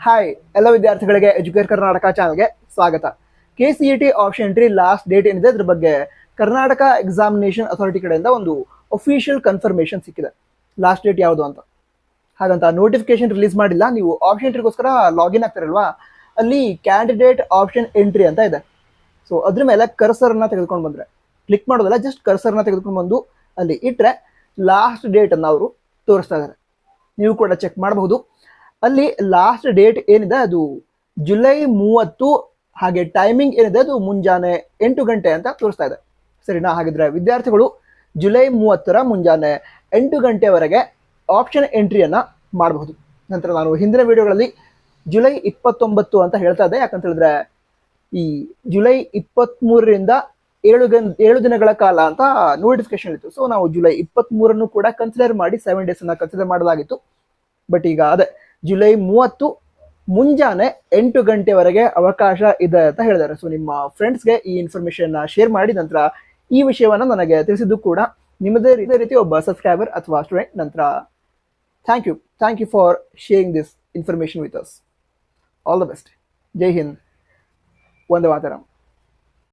Hi ಎಲ್ಲ ವಿದ್ಯಾರ್ಥಿಗಳಿಗೆ educate Karnataka ಚಾನಲ್ಗೆ ಸ್ವಾಗತ. KCET option entry last date ಏನಿದೆ ಅದ್ರ ಬಗ್ಗೆ ಕರ್ನಾಟಕ ಎಕ್ಸಾಮಿನೇಷನ್ ಅಥಾರಿಟಿ ಕಡೆಯಿಂದ ಒಂದು ಅಫಿಷಿಯಲ್ ಕನ್ಫರ್ಮೇಷನ್ ಸಿಕ್ಕಿದೆ. ಲಾಸ್ಟ್ ಡೇಟ್ ಯಾವುದು ಅಂತ. ಹಾಗಂತ ನೋಟಿಫಿಕೇಶನ್ ರಿಲೀಸ್ ಮಾಡಿಲ್ಲ. ನೀವು ಆಪ್ಷನ್ ಎಂಟ್ರಿಗೋಸ್ಕರ ಲಾಗಿನ್ ಆಗ್ತಾರಲ್ವಾ, ಅಲ್ಲಿ ಕ್ಯಾಂಡಿಡೇಟ್ ಆಪ್ಷನ್ ಎಂಟ್ರಿ ಅಂತ ಇದೆ. ಸೊ ಅದ್ರ ಮೇಲೆ ಕರ್ಸರ್ನ ತೆಗೆದುಕೊಂಡು ಬಂದ್ರೆ ಕ್ಲಿಕ್ ಮಾಡೋದಲ್ಲ, ಜಸ್ಟ್ ಕರ್ಸರ್ನ ತೆಗೆದುಕೊಂಡು ಬಂದು ಅಲ್ಲಿ ಇಟ್ಟರೆ ಲಾಸ್ಟ್ ಡೇಟ್ ಅನ್ನು ಅವರು ತೋರಿಸ್ತಾ ಇದ್ದಾರೆ. ನೀವು ಕೂಡ ಚೆಕ್ ಮಾಡಬಹುದು. ಅಲ್ಲಿ ಲಾಸ್ಟ್ ಡೇಟ್ ಏನಿದೆ ಅದು ಜುಲೈ 30, ಹಾಗೆ ಟೈಮಿಂಗ್ ಏನಿದೆ ಅದು ಮುಂಜಾನೆ 8 ಗಂಟೆ ಅಂತ ತೋರಿಸ್ತಾ ಇದೆ. ಸರಿನಾ? ಹಾಗಿದ್ರೆ ವಿದ್ಯಾರ್ಥಿಗಳು ಜುಲೈ 30 ಮುಂಜಾನೆ 8 ಗಂಟೆವರೆಗೆ ಆಪ್ಷನ್ ಎಂಟ್ರಿಯನ್ನ ಮಾಡಬಹುದು. ನಂತರ ನಾನು ಹಿಂದಿನ ವಿಡಿಯೋಗಳಲ್ಲಿ ಜುಲೈ 29 ಅಂತ ಹೇಳ್ತಾ ಇದ್ದೆ. ಯಾಕಂತ ಹೇಳಿದ್ರೆ ಈ ಜುಲೈ 23ರಿಂದ 7 ದಿನಗಳ ಕಾಲ ಅಂತ ನೋಟಿಫಿಕೇಶನ್ ಇತ್ತು. ಸೊ ನಾವು ಜುಲೈ 23 ಕೂಡ ಕನ್ಸಿಡರ್ ಮಾಡಿ 7 ಡೇಸ್ ಅನ್ನ ಕನ್ಸಿಡರ್ ಮಾಡಲಾಗಿತ್ತು. ಬಟ್ ಈಗ ಅದೇ ಜುಲೈ 30 ಮುಂಜಾನೆ 8 ಗಂಟೆವರೆಗೆ ಅವಕಾಶ ಇದೆ ಅಂತ ಹೇಳಿದ್ದಾರೆ. ಸೊ ನಿಮ್ಮ ಫ್ರೆಂಡ್ಸ್ಗೆ ಈ ಇನ್ಫಾರ್ಮೇಶನ್ ಶೇರ್ ಮಾಡಿ. ನಂತರ ಈ ವಿಷಯವನ್ನ ನನಗೆ ತಿಳಿಸಿದ್ದು ಕೂಡ ನಿಮ್ಮದೇ ರೀತಿ ಒಬ್ಬ ಸಬ್ಸ್ಕ್ರೈಬರ್ ಅಥವಾ ಸ್ಟೂಡೆಂಟ್. ನಂತರ thank you for sharing this information with us. All the best. ಜೈ ಹಿಂದ್. ವಂದೇ ಮಾತರಂ.